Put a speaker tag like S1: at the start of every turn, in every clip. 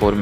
S1: 4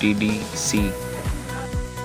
S1: TDC۔